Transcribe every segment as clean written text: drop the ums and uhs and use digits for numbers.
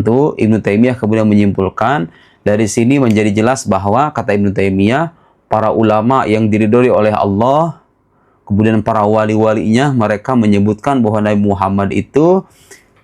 Tentu Ibnu Taimiyah kemudian menyimpulkan, dari sini menjadi jelas bahwa, kata Ibnu Taimiyah, para ulama yang diridhoi oleh Allah, kemudian para wali-walinya, mereka menyebutkan bahwa Nabi Muhammad itu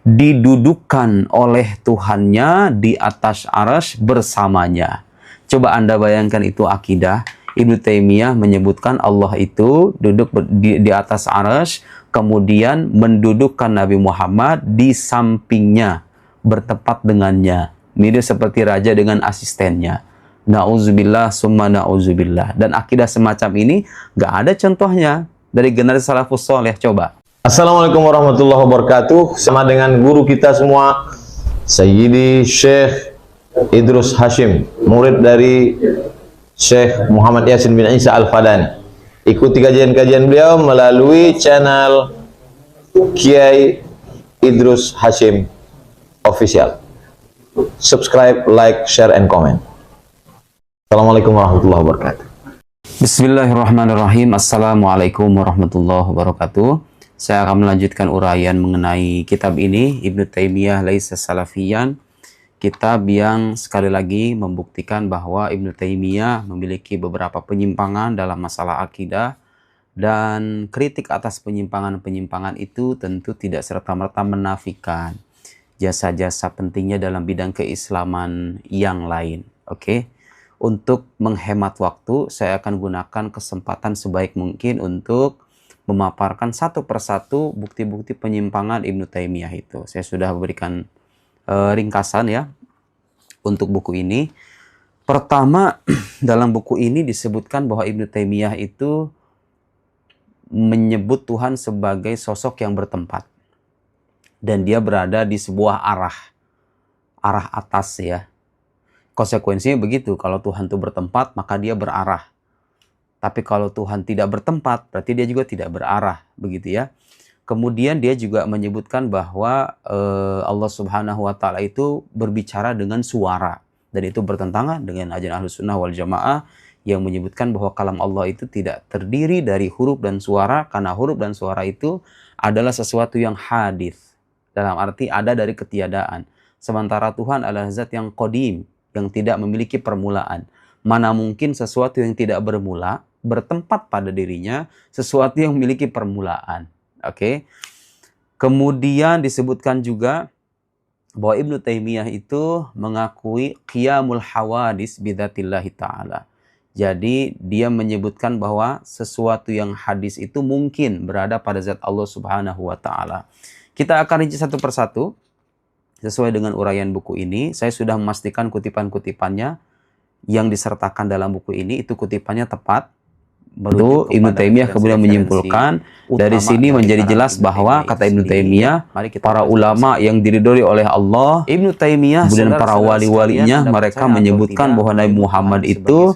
didudukkan oleh Tuhannya di atas arsy bersamanya. Coba Anda bayangkan itu akidah. Ibnu Taimiyah menyebutkan Allah itu duduk di atas arsy, kemudian mendudukkan Nabi Muhammad di sampingnya, bertepat dengannya. Mirip seperti raja dengan asistennya. Na'udzubillah summa na'udzubillah. Dan akidah semacam ini nggak ada contohnya dari generasi salafus soleh. Coba. Assalamualaikum warahmatullahi wabarakatuh. Sama dengan guru kita semua, Sayyidi Syekh Idrus Hashim, murid dari Syekh Muhammad Yasin bin Isa Al-Fadani. Ikuti kajian-kajian beliau melalui channel Kiai Idrus Hashim Official. Subscribe, like, share, and comment. Assalamualaikum warahmatullahi wabarakatuh. Bismillahirrahmanirrahim. Assalamualaikum warahmatullahi wabarakatuh. Saya akan melanjutkan uraian mengenai kitab ini, Ibnu Taimiyah Laisa Salafiyan. Kitab yang sekali lagi membuktikan bahwa Ibnu Taimiyah memiliki beberapa penyimpangan dalam masalah akidah, dan kritik atas penyimpangan-penyimpangan itu tentu tidak serta-merta menafikan jasa-jasa pentingnya dalam bidang keislaman yang lain. Oke. Untuk menghemat waktu, saya akan gunakan kesempatan sebaik mungkin untuk memaparkan satu persatu bukti-bukti penyimpangan Ibnu Taimiyah itu. Saya sudah berikan ringkasan ya untuk buku ini. Pertama, dalam buku ini disebutkan bahwa Ibnu Taimiyah itu menyebut Tuhan sebagai sosok yang bertempat. Dan dia berada di sebuah arah atas ya. Konsekuensinya begitu, kalau Tuhan itu bertempat maka dia berarah. Tapi kalau Tuhan tidak bertempat berarti dia juga tidak berarah, begitu ya. Kemudian dia juga menyebutkan bahwa Allah Subhanahu wa taala itu berbicara dengan suara, dan itu bertentangan dengan ajaran Ahlus Sunnah wal Jamaah yang menyebutkan bahwa kalam Allah itu tidak terdiri dari huruf dan suara, karena huruf dan suara itu adalah sesuatu yang hadis, dalam arti ada dari ketiadaan. Sementara Tuhan adalah zat yang qadim, yang tidak memiliki permulaan. Mana mungkin sesuatu yang tidak bermula bertempat pada dirinya sesuatu yang memiliki permulaan. Oke. Kemudian disebutkan juga bahwa Ibnu Taimiyah itu mengakui qiyamul hawadis bidzatillahi ta'ala. Jadi dia menyebutkan bahwa sesuatu yang hadis itu mungkin berada pada zat Allah Subhanahu wa taala. Kita akan rinci satu persatu sesuai dengan uraian buku ini. Saya sudah memastikan kutipan-kutipannya yang disertakan dalam buku ini itu kutipannya tepat. Tentu Ibnu Taimiyah kemudian menyimpulkan, dari sini menjadi jelas bahwa, kata Ibnu Taimiyah, para ulama yang diridhoi oleh Allah, Ibnu Taimiyah kemudian para wali-walinya, mereka menyebutkan bahwa Nabi Muhammad itu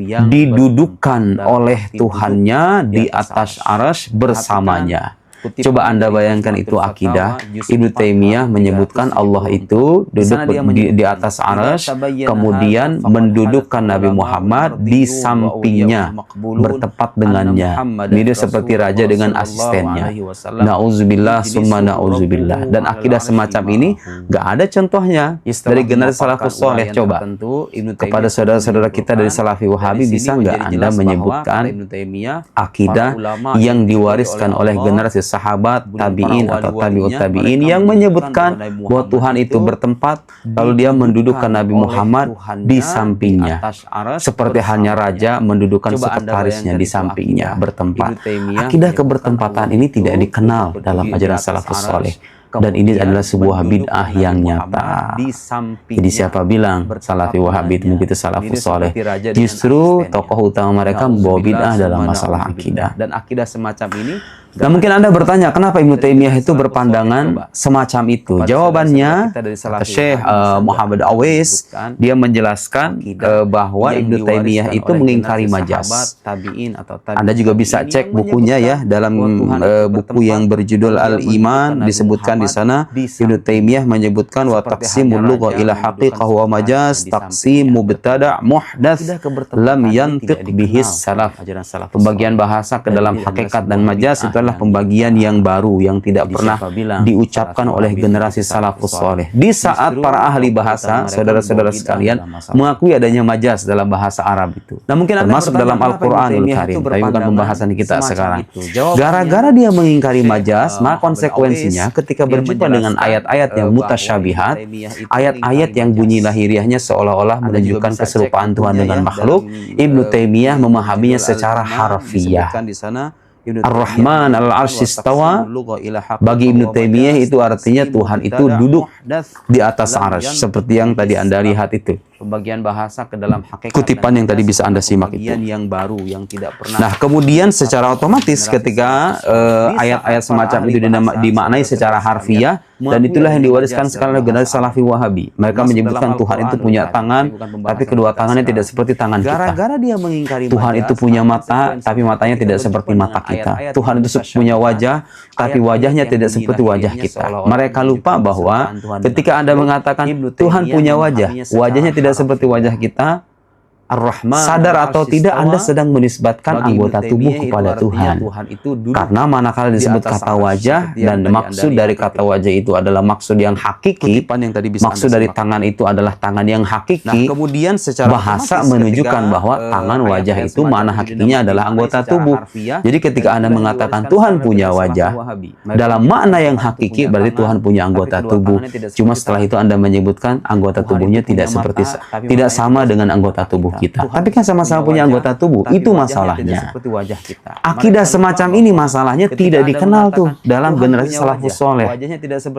didudukkan oleh Tuhannya di atas arsy bersamanya. Coba Anda bayangkan itu akidah. Ibnu Taimiyah menyebutkan Allah itu duduk di atas arsy, kemudian mendudukkan Nabi Muhammad di sampingnya, bertepat dengannya. Mirip seperti raja dengan asistennya. Na'udzubillah summa na'udzubillah. Dan akidah semacam ini nggak ada contohnya dari generasi salafus soleh. Coba kepada saudara-saudara kita dari Salafi Wahabi, bisa nggak Anda menyebutkan akidah yang diwariskan oleh generasi sahabat, tabi'in atau tabi'ut tabi'in yang menyebutkan bahwa Tuhan itu bertempat, lalu dia mendudukkan Nabi Muhammad di sampingnya, seperti halnya raja mendudukkan sekretarisnya di sampingnya, bertempat. Akidah kebertempatan ini tidak dikenal dalam ajaran salafus saleh, dan ini adalah sebuah bid'ah yang nyata. Jadi siapa bilang Salafi Wahabi itu begitu salafus saleh? Justru tokoh utama mereka membawa bid'ah dalam masalah akidah. Dan akidah semacam ini, nah mungkin Anda bertanya, kenapa Ibnu Taimiyah itu berpandangan semacam itu? Jawabannya, Syekh Muhammad Awais, dia menjelaskan bahwa Ibnu Taimiyah itu mengingkari majaz. Anda juga bisa cek bukunya ya, dalam buku yang berjudul Al-Iman, disebutkan di sana Ibnu Taimiyah menyebutkan wa taqsimul lugha ila haqiqah wa majaz taqsim mubtada' muhdats lam yantiq bihis salaf. Pembagian bahasa ke dalam hakikat dan majaz itu adalah pembagian yang baru yang tidak pernah diucapkan oleh generasi salafus saleh. Di saat para ahli bahasa, saudara-saudara sekalian, mengakui adanya majaz dalam bahasa Arab itu. Nah, mungkin termasuk dalam Al-Qur'anul Karim, tapi bukan pembahasan kita sekarang. Gara-gara dia mengingkari majaz, maka konsekuensinya ketika berjumpa dengan ayat-ayat yang mutasyabihat, ayat-ayat yang bunyi lahiriahnya seolah-olah menunjukkan keserupaan Tuhan dengan makhluk, Ibnu Taimiyah memahaminya secara harfiah. Ar-Rahman al-Arsy istawa, bagi Ibnu Taimiyah itu artinya Tuhan itu duduk di atas arsy, seperti yang tadi Anda lihat itu. Pembagian bahasa ke dalam hakikat, kutipan yang tadi bisa Anda simak itu. Yang baru yang tidak pernah. Nah, kemudian secara otomatis ketika ayat-ayat semacam itu dimaknai secara harfiah, dan itulah yang diwariskan sekarang oleh generasi Salafi Wahabi. Mereka menyebutkan Tuhan itu punya tangan, tapi kedua tangannya tidak seperti tangan kita. Gara-gara dia mengingkari Tuhan itu punya mata, tapi matanya tidak seperti mata kita. Tuhan itu punya wajah, tapi wajahnya tidak seperti wajah kita. Mereka lupa bahwa ketika Anda mengatakan Tuhan punya wajah, wajahnya tidak seperti wajah kita, Ar-Rahman, sadar atau tidak Anda sedang menisbatkan anggota tubuh kepada Tuhan. Karena manakala disebut kata wajah dan maksud dari kata wajah itu adalah maksud yang hakiki, maksud dari tangan itu adalah tangan yang hakiki, kemudian secara bahasa menunjukkan bahwa tangan wajah itu makna hakikinya adalah anggota tubuh. Jadi ketika Anda mengatakan Tuhan punya wajah, dalam makna yang hakiki berarti Tuhan punya anggota tubuh. Cuma setelah itu Anda menyebutkan anggota tubuhnya tidak sama dengan anggota tubuh kita. Tapi kan sama-sama punya anggota tubuh. Itu masalahnya. Akidah semacam ini masalahnya tidak dikenal tuh dalam generasi salafus soleh.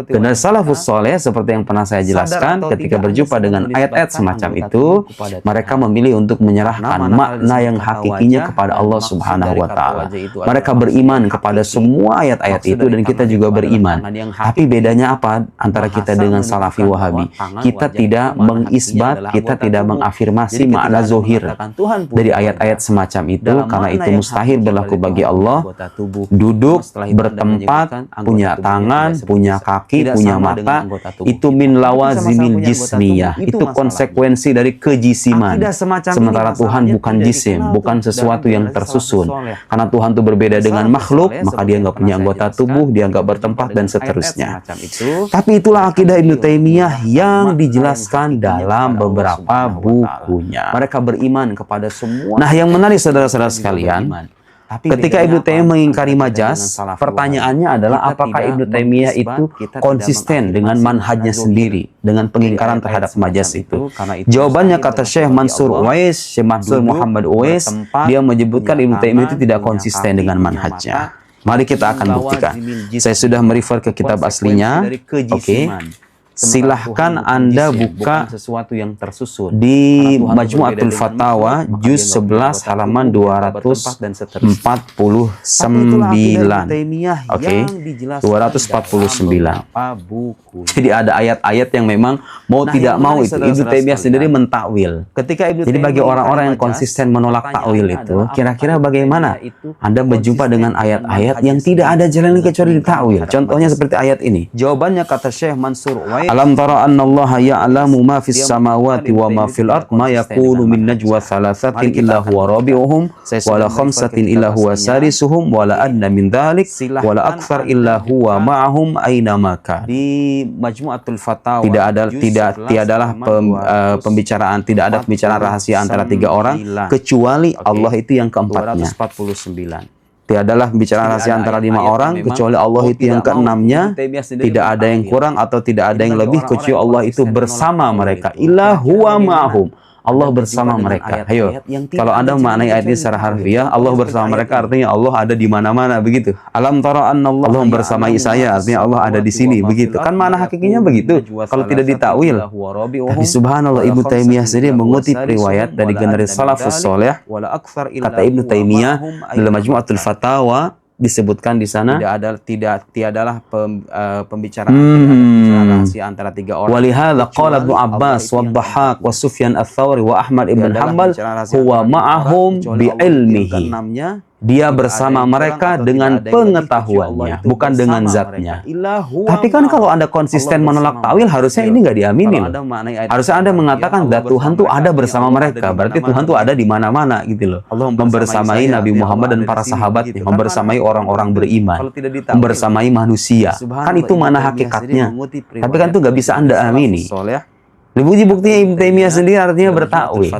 Generasi salafus soleh seperti yang pernah saya jelaskan, ketika berjumpa dengan ayat-ayat semacam itu, mereka memilih untuk menyerahkan makna yang hakikinya kepada Allah Subhanahu wa Ta'ala. Mereka beriman kepada semua ayat-ayat itu, dan kita juga beriman. Tapi bedanya apa antara kita dengan Salafi Wahabi? Kita tidak mengisbat, kita tidak mengafirmasi makna zohir dari ayat-ayat semacam itu, karena itu mustahil berlaku bagi Allah. Duduk, bertempat, punya tangan, punya kaki, punya mata, itu min lawazimil jismiyah, itu konsekuensi dari kejisiman. Sementara Tuhan bukan jisim, bukan sesuatu yang tersusun. Karena Tuhan itu berbeda dengan makhluk, maka dia nggak punya anggota tubuh, dia nggak bertempat, dan seterusnya. Tapi itulah akidah Ibnu Taimiyah yang dijelaskan dalam beberapa bukunya. Mereka beriman kepada semua. Nah, yang menarik saudara-saudara sekalian, ketika Ibnu Taimiyah mengingkari majaz, pertanyaannya adalah apakah Ibnu Taimiyah itu konsisten dengan manhajnya sendiri dengan pengingkaran terhadap majaz itu? Jawabannya kata Syekh Mansur Uwais, Syekh Mansur Muhammad Uwais, dia menyebutkan Ibnu Taimiyah itu tidak konsisten dengan manhajnya. Mari kita akan buktikan. Saya sudah merefer ke kitab aslinya. Oke. Silahkan Anda buka sesuatu yang tersusun di Majmu'atul Fatawa juz 11 halaman 249. Oke. 249. Jadi ada ayat-ayat yang memang mau tidak mau itu Ibnu Taimiyah sendiri mentakwil. Jadi bagi orang-orang yang konsisten menolak takwil itu, kira-kira bagaimana Anda berjumpa dengan ayat-ayat yang tidak ada jalan kecuali ditakwil? Contohnya seperti ayat ini. Jawabannya kata Syekh Mansur Uwais, alam tara annallaha ya'lamu ma fis samawati wa ma fil ard ma yakunu min najwa thalathatin illa huwa rabi'uhum wa la khamsatin illa huwa sadisuhum wa la adna min dhalik wa la akthar illa huwa ma'ahum aina ma kan. Di Majmu'atul Fatawa tiadalah pembicaraan, tidak ada pembicaraan rahasia antara tiga orang kecuali Allah itu yang keempatnya. Tiadalah pembicaraan rahasia antara 5 orang kecuali Allah itu yang keenamnya. Tidak ada yang kurang atau tidak ada yang lebih kecuali Allah itu bersama mereka. Illa huwa ma'hum. Allah bersama mereka. Ayo, kalau Anda memaknai ayat ini secara harfiah, Allah bersama mereka artinya Allah ada di mana-mana, begitu. Alam tara annallaha, Allah bersamai saya, artinya Allah ada di sini, begitu. Kan makna hakikinya begitu. Kalau tidak ditakwil. Tapi subhanallah, Ibnu Taimiyah sendiri mengutip riwayat dari generasi salafus saleh. Kata Ibnu Taimiyah dalam Majmu'atul Fatawa, disebutkan di sana tiadalah pembicaraan rahasia antara tiga orang. Walihada qala Ibnu Abbas wa Dhahhak wa Sufyan ats-Tsauri wa Ahmad ibn Hanbal huwa ma'ahum bi ilmihi. dia bersama mereka dengan pengetahuannya, bukan dengan zatnya. Tapi kan kalau Anda konsisten menolak takwil, harusnya ini nggak diamini loh. Harusnya Anda mengatakan zat Tuhan tuh ada bersama mereka, berarti Tuhan tuh ada di mana-mana gitu loh. Membersamai Nabi Muhammad dan para sahabatnya, membersamai orang-orang beriman, membersamai manusia. Kan itu mana hakikatnya. Tapi kan itu nggak bisa Anda amini. Buktinya Ibnu Taimiyah sendiri artinya bertakwil.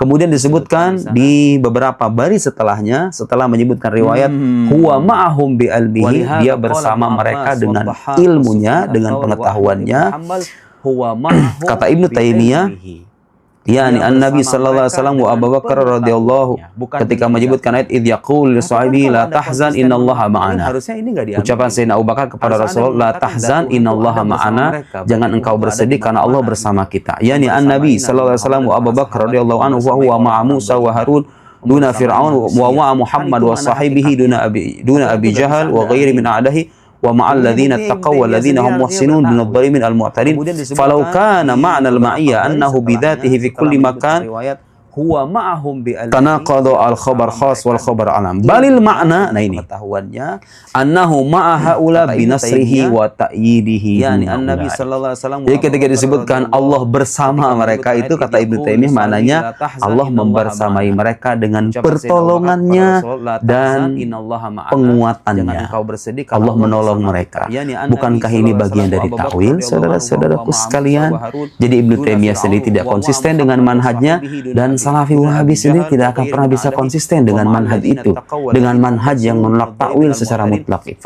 Kemudian disebutkan di beberapa baris setelahnya, setelah menyebutkan riwayat huwa ma'ahum bi ilmihi, dia bersama mereka dengan ilmunya, dengan pengetahuannya. Kata Ibnu Taimiyah, yakni an-Nabi sallallahu alaihi wasallam wa Abu Bakar radhiyallahu ketika menyebutkan ayat idz yaqul li sahibi la tahzan innallaha ma'ana. Ucapan Sayyidina Abu Bakar kepada Rasulullah, la tahzan innallaha ma'ana, jangan engkau bersedih karena Allah bersama kita. Yakni an-Nabi sallallahu alaihi wasallam wa Abu Bakar radhiyallahu anhu wa huwa ma'a Musa wa Harun duna Fir'aun wa ma'a Muhammad wa sahibihi duna Abi Jahal wa ghairi min a'dahi wa ma'al ladzina taqaw wal ladzina hum muhsinun min adh-dhalimin al-mu'tadin falau kana ma'na al-ma'iyya annahu bi dzatihi fi kulli makan huwa ma'ahum bi tanaqadu al-khabar khas wal khabar alam balil makna. Nah ini pengetahuannya annahu ma'a haula bi nasrihi wa ta'yidihi, yakni an-nabi sallallahu alaihi wasallam. Jadi ketika disebutkan Allah bersama mereka, itu kata Ibnu Taimiyah maknanya Allah membersamai mereka dengan pertolongannya dan penguatannya. Allah menolong mereka. Bukankah ini bagian dari takwil, saudara-saudaraku sekalian? Jadi Ibnu Taimiyah sendiri tidak konsisten dengan manhajnya, dan Salafi Wahabi sendiri tidak akan pernah bisa konsisten dengan manhaj itu, dengan manhaj yang menolak takwil secara mutlak itu.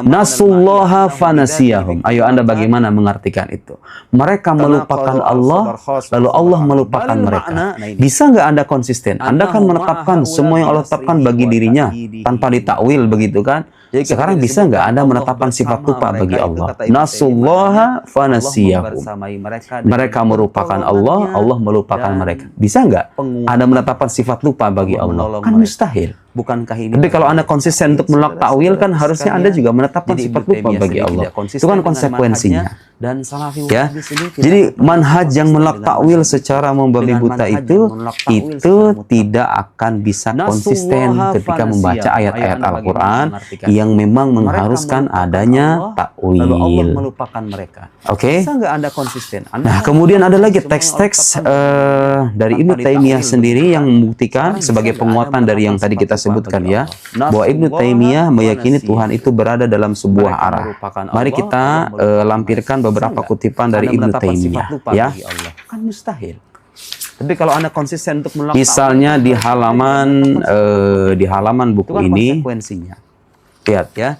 Nasullaha fanasiyahum. Ayo Anda bagaimana mengartikan itu? Mereka melupakan Allah, lalu Allah melupakan mereka. Bisa nggak Anda konsisten? Anda kan menetapkan semua yang Allah tetapkan bagi dirinya tanpa ditakwil, begitu kan? Jadi sekarang bisa nggak Anda menetapkan sifat lupa bagi Allah? Nasullaha fanasiyahum. Mereka merupakan Allah, Allah melupakan mereka. Bisa nggak Anda menetapkan sifat lupa bagi Allah? Kan mustahil. Bukankah ini? Tapi kalau Anda konsisten untuk menolak takwil, kan harusnya Anda juga menetapkan sifat lupa bagi Allah. Itu kan konsekuensinya. Dan ya. Jadi manhaj yang menolak takwil secara membabi buta itu tidak akan bisa konsisten ketika membaca ayat-ayat Al-Qur'an yang memang mengharuskan adanya takwil. Oke? Nah, kemudian ada lagi teks-teks dari Ibnu Taimiyah sendiri yang membuktikan sebagai penguatan dari yang tadi kita sebutkan ya, bahwa Ibnu Taimiyah meyakini Tuhan itu berada dalam sebuah arah. Mari kita lampirkan beberapa kutipan dari Ibnu Taimiyah ya. Kan mustahil. Tapi kalau Anda konsisten untuk menolak, misalnya di halaman buku ini, lihat ya.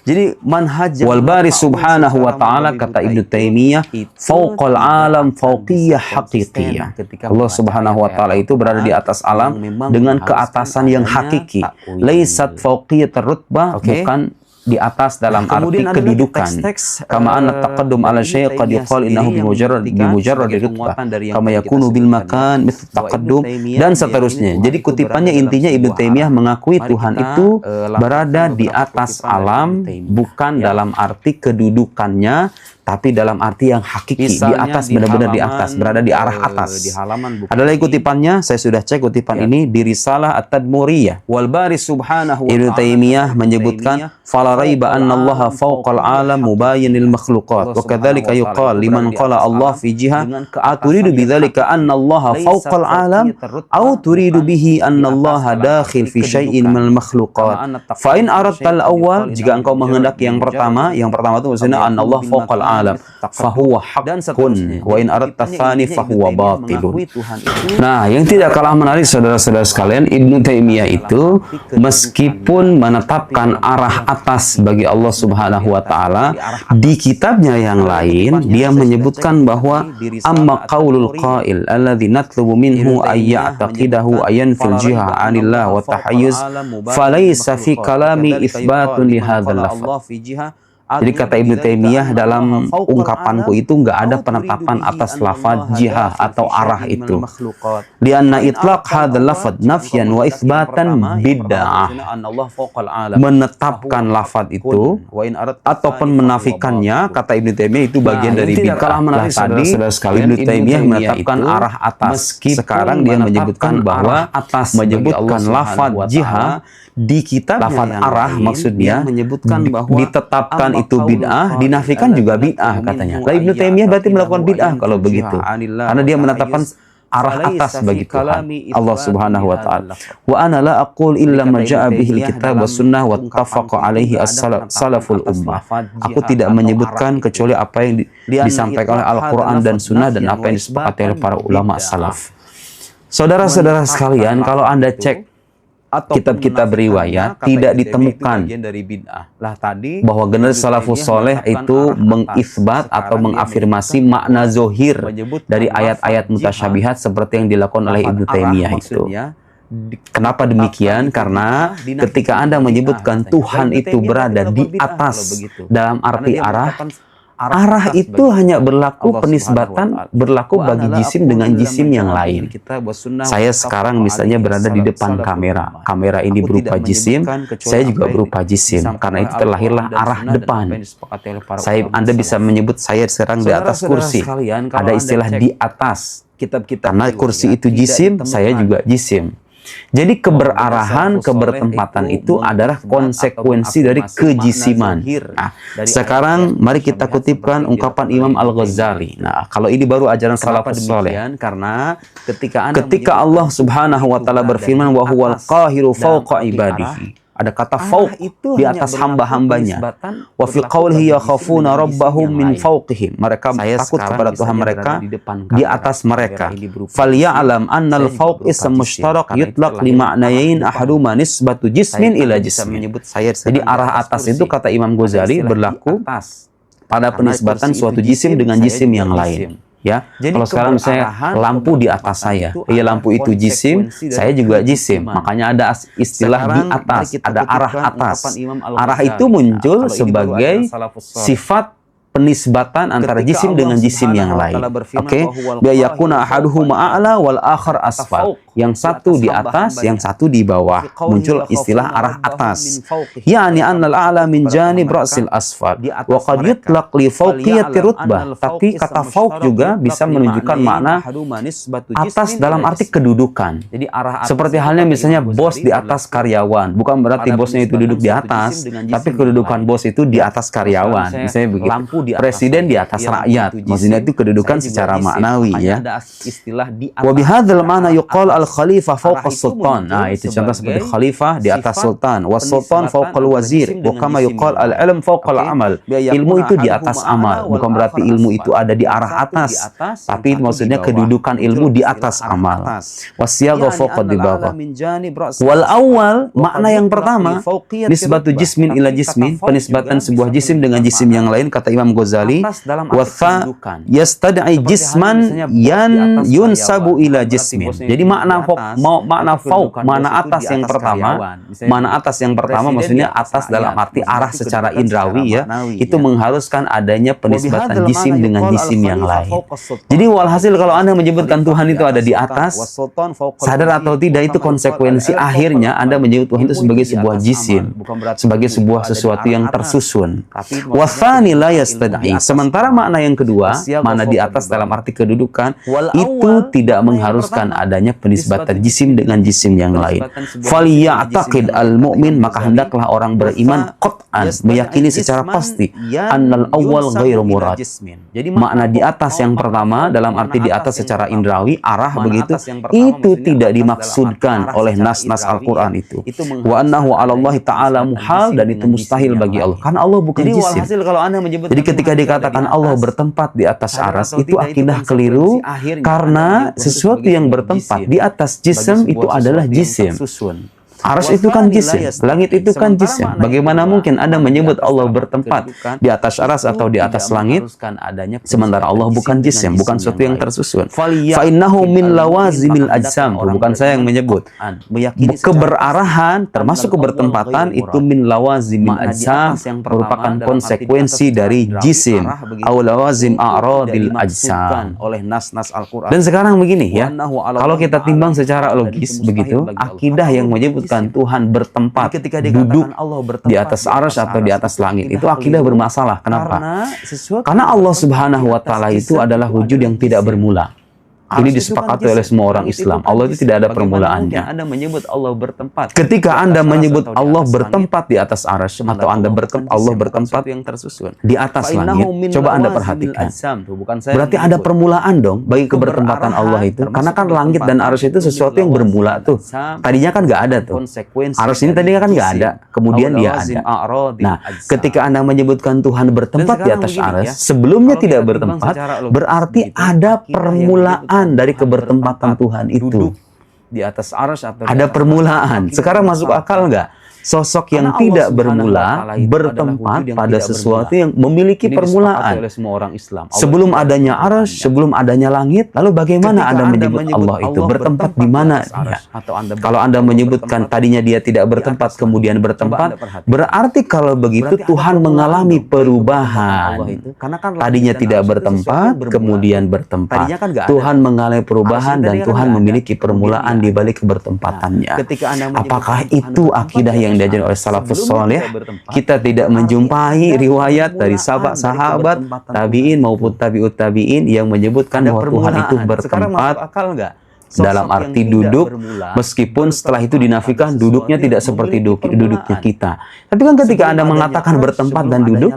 Jadi manhaj wal bari subhanahu wa ta'ala, kata Ibnu Taimiyah, fauqal alam fauqiyah haqiqiyah. Allah subhanahu wa ta'ala itu berada di atas alam dengan keatasan yang hakiki. Laisat fauqiyat rutbah, bukan di atas dalam arti kedudukan. Kama anna taqaddum ala syai' qad yuqal innahu bi mujarrad rutbah kama yakunu bil makan mithlu taqaddum, dan seterusnya. Jadi kutipannya intinya Ibnu Taimiyah mengakui Tuhan itu berada di atas alam, bukan dalam arti kedudukannya, tapi dalam arti yang hakiki, di atas, benar-benar di atas, berada di arah atas. Ada lagi kutipannya, saya sudah cek kutipan ini di Risalah At-Tadmuriyah. Wal bari subhanahu Ibnu Taimiyah menyebutkan fala raiba anna Allah fawqal alam mubayyinil makhluqat wa kadzalika yuqal liman qala Allah fi jiha aturidu bidzalika anna Allah fawqal alam aw turidu bihi anna Allah dakhil fi syai'in minal makhluqat. Fa in aradta al-awwal, jika engkau menghendaki yang pertama itu maksudnya anna Allah fawqal alam fahuwa haqqun wa in aradta tsani fahuwa batilun. Nah, yang tidak kalah menarik saudara-saudara sekalian, Ibnu Taimiyah itu meskipun menetapkan arah atas bagi Allah Subhanahu wa taala, di kitabnya yang lain dia menyebutkan bahwa amma qaulul qail alladzi natlubu minhu ay ya'taqidahu ayan fil jiha 'anillah wa tahayyuz falaysa fi kalami itsbatun li hadzal lafz. Jadi kata Ibnu Taimiyah dalam ungkapanku itu nggak ada penetapan atas lafaz jihah atau arah itu. Lianna itlaq hadzal lafaz nafyan wa itsbatan bid'ah. Menetapkan lafaz itu ataupun menafikannya, kata Ibnu Taimiyah itu bagian dari bid'ah. Lah tadi Ibnu Taimiyah menetapkan arah atas. Sekarang dia menyebutkan bahwa menyebutkan lafaz jihah di kitab lafaz arah maksudnya menyebutkan bahwa ditetapkan itu bid'ah, dinafikan juga bid'ah katanya. Lah Ibnu Taimiyah berarti melakukan bid'ah kalau begitu. Karena dia menetapkan arah atas bagi Tuhan Allah Subhanahu wa taala. Wa ana la aqul illa ma jaa bihi alkitab was sunnah wa tafaqa alaihi as-salaful ummah. Aku tidak menyebutkan kecuali apa yang disampaikan oleh Al-Qur'an dan sunnah dan apa yang disepakati oleh para ulama salaf. Saudara-saudara sekalian, kalau Anda cek kitab-kitab riwayat tidak ditemukan bahwa generasi salafus soleh itu mengisbat atau mengafirmasi makna zohir dari ayat-ayat mutasyabihat seperti yang dilakukan oleh Ibnu Taimiyah itu. Kenapa demikian? Karena ketika Anda menyebutkan Tuhan itu berada di atas dalam arti arah itu hanya berlaku penisbatan berlaku bagi jisim dengan jisim yang lain. Saya sekarang misalnya berada di depan kamera. Kamera ini berupa jisim, saya juga berupa jisim. Karena itu terlahirlah arah depan. Anda bisa menyebut saya sekarang di atas kursi. Ada istilah di atas. Karena kursi itu jisim, saya juga jisim. Jadi keberarahan, kebertempatan itu adalah konsekuensi dari kejisiman. Nah, sekarang mari kita kutipkan ungkapan Imam Al-Ghazali. Nah, kalau ini baru ajaran salafus saleh. Karena ketika Allah Subhanahu wa taala berfirman wa huwal qahiru fawqa ibadihi. Ada kata fauq di atas hamba-hambanya. Wa fi qawlihi yakhafuna rabbahum min fawqihim. Mereka takut kepada Tuhan mereka di atas mereka. Falya'lam annal fawq ism mushtarak yutlaq li ma'nayain ahaduma nisbatu jismin ila jismin. Jadi arah atas itu kata Imam Ghazali berlaku pada penisbatan suatu jisim dengan jisim yang lain. Ya, kalau sekarang misalnya lampu di atas saya, lampu itu jisim, saya juga jisim. Makanya ada istilah di atas, ada arah atas. Arah itu muncul sebagai sifat penisbatan antara jisim dengan jisim yang lain. Oke, biayakuna ahaduhuma a'la wal akhar asfal. Yang satu di atas, yang satu di bawah. Muncul istilah arah atas. Yani annal a'la min janib ra'sil asfal. Wa qad yutlaq li fawqiyati rutbah. Tapi kata fawq juga bisa menunjukkan makna atas dalam arti kedudukan. Seperti halnya misalnya bos di atas karyawan. Bukan berarti bosnya itu duduk di atas, tapi kedudukan bos itu di atas karyawan. Misalnya begitu. Presiden di atas rakyat. Maksudnya itu kedudukan secara maknawi ya. Wa bihadzal ma'na yuqal al-khalifah fawqa sultan. Nah, itu contoh seperti khalifah di atas sultan, was sultan fawqa al-wazir, wa kama yuqal al-ilm fawqa al-amal. Ilmu itu di atas amal. Bukan berarti ilmu itu ada di arah atas, tapi maksudnya kedudukan ilmu di atas amal. Wasyagha fawqa dibagha. Wal awal, makna yang pertama, nisbatu jismin ila jismin, penisbatan sebuah jisim dengan jisim yang lain, kata Imam Ghazali, wafa yastad'i jisman yunsabu ila jismin. Jadi makna fauq, makna atas yang pertama, makna atas yang pertama maksudnya atas dalam arti arah secara indrawi ya, itu mengharuskan adanya penisbatan jisim dengan jisim yang lain. Jadi walhasil kalau Anda menyebutkan Tuhan itu ada di atas, sadar atau tidak itu konsekuensi akhirnya Anda menyebut Tuhan itu sebagai sebuah jisim, sebagai sebuah sesuatu yang tersusun. Wathani la yastad'i. Sementara makna yang kedua, makna di atas dalam arti kedudukan, itu tidak mengharuskan adanya penisbatan jisim dengan jisim yang lain. Falya'taqid al-mu'min, maka hendaklah orang beriman qat'an, meyakini secara pasti annal awwal ghairu murad. Makna di atas yang pertama dalam arti di atas secara indrawi, arah begitu, itu tidak dimaksudkan oleh nas-nas Al-Qur'an itu. Wa annahu 'ala Allah ta'ala muhal, dan itu mustahil bagi Allah karena Allah bukan jisim. Jadi ketika dikatakan Allah bertempat di atas aras, itu akidah keliru, karena sesuatu yang bertempat di atas jisim itu adalah jisim. Arsy itu kan jisim, langit itu kan jisim. Bagaimana mungkin Anda menyebut Allah bertempat di atas arsy atau di atas langit, sementara Allah bukan jisim, bukan sesuatu yang tersusun. Fa innahu min lawazimil ajsam, bukan saya yang menyebut. Keberarahan termasuk kebertempatan itu min lawazimil ajsam, merupakan konsekuensi dari jisim, aw lawazim a'radil ajsam. Oleh nas-nas Al-Qur'an. Dan sekarang begini ya, kalau kita timbang secara logis begitu, akidah yang menyebutkan Tuhan bertempat, duduk di atas arsy atau di atas langit, itu akidah bermasalah. Kenapa? Karena Allah Subhanahu wa Ta'ala itu adalah wujud yang tidak bermula. Ini disepakati oleh semua orang Islam. Allah itu tidak ada permulaannya. Anda menyebut Allah bertempat. Ketika Anda menyebut Allah bertempat di atas arsy atau Allah bertempat yang tersusun di atas langit, coba Anda perhatikan. Berarti ada permulaan dong bagi kebertempatan Allah itu. Karena kan langit dan arsy itu sesuatu yang bermula tuh. Tadinya kan nggak ada tuh. Arsy ini tadinya kan nggak ada. Kemudian dia ada. Nah, ketika Anda menyebutkan Tuhan bertempat di atas arsy, sebelumnya tidak bertempat, berarti ada permulaan dari kebertempatan Tuhan itu. Di atas arsy atau ada permulaan. Sekarang masuk akal nggak? Sosok yang tidak bermula bertempat pada sesuatu yang memiliki permulaan. Sebelum adanya arsy, sebelum adanya langit, lalu bagaimana Anda menyebut Allah itu bertempat di mana dia? Kalau Anda menyebutkan tadinya dia tidak bertempat, kemudian bertempat, berarti kalau begitu Tuhan mengalami perubahan. Tadinya tidak bertempat, kemudian bertempat. Tuhan mengalami perubahan dan Tuhan memiliki permulaan di balik kebertempatannya. Apakah itu akidah yang diajarkan oleh salafus saleh? Kita tidak menjumpai riwayat dari sahabat, tabi'in maupun tabi'ut tabi'in yang menyebutkan bahwa Tuhan itu bertempat dalam arti duduk, meskipun setelah itu dinafikan duduknya tidak seperti duduknya kita. Tapi kan ketika Anda mengatakan bertempat dan duduk,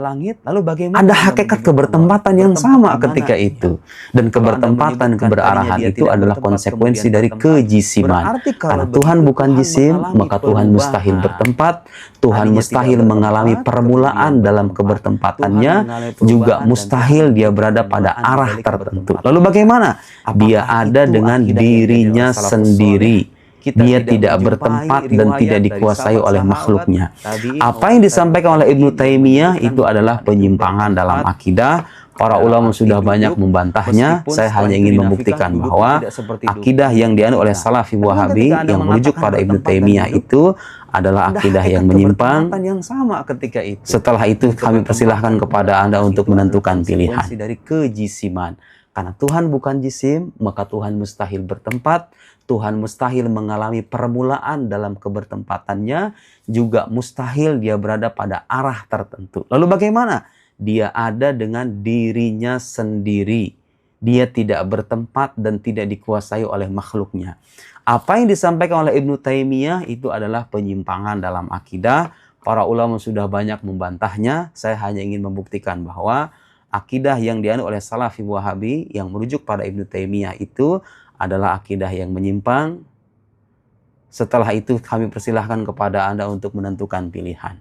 ada hakikat kebertempatan yang sama ketika itu. Dan kebertempatan, keberarahan itu adalah konsekuensi dari kejisiman. Karena Tuhan bukan jisim, maka Tuhan mustahil bertempat, Tuhan mustahil mengalami permulaan dalam kebertempatannya, juga mustahil dia berada pada arah tertentu. Lalu bagaimana? Dia ada dengan dirinya sendiri. Dia tidak bertempat dan tidak dikuasai oleh makhluknya. Apa yang disampaikan oleh Ibnu Taimiyah itu adalah penyimpangan dalam akidah. Para ulama sudah banyak membantahnya. Saya hanya ingin membuktikan bahwa akidah yang dianut oleh Salafi Wahabi yang merujuk pada Ibnu Taimiyah itu adalah akidah yang menyimpang. Setelah itu kami persilahkan kepada Anda untuk menentukan pilihan. Dari kejisiman. Karena Tuhan bukan jisim, maka Tuhan mustahil bertempat, Tuhan mustahil mengalami permulaan dalam kebertempatannya, juga mustahil dia berada pada arah tertentu. Lalu bagaimana? Dia ada dengan dirinya sendiri. Dia tidak bertempat dan tidak dikuasai oleh makhluknya. Apa yang disampaikan oleh Ibnu Taimiyah itu adalah penyimpangan dalam akidah. Para ulama sudah banyak membantahnya. Saya hanya ingin membuktikan bahwa akidah yang dianut oleh Salafi Wahabi yang merujuk pada Ibnu Taimiyah itu adalah akidah yang menyimpang. Setelah itu kami persilahkan kepada Anda untuk menentukan pilihan.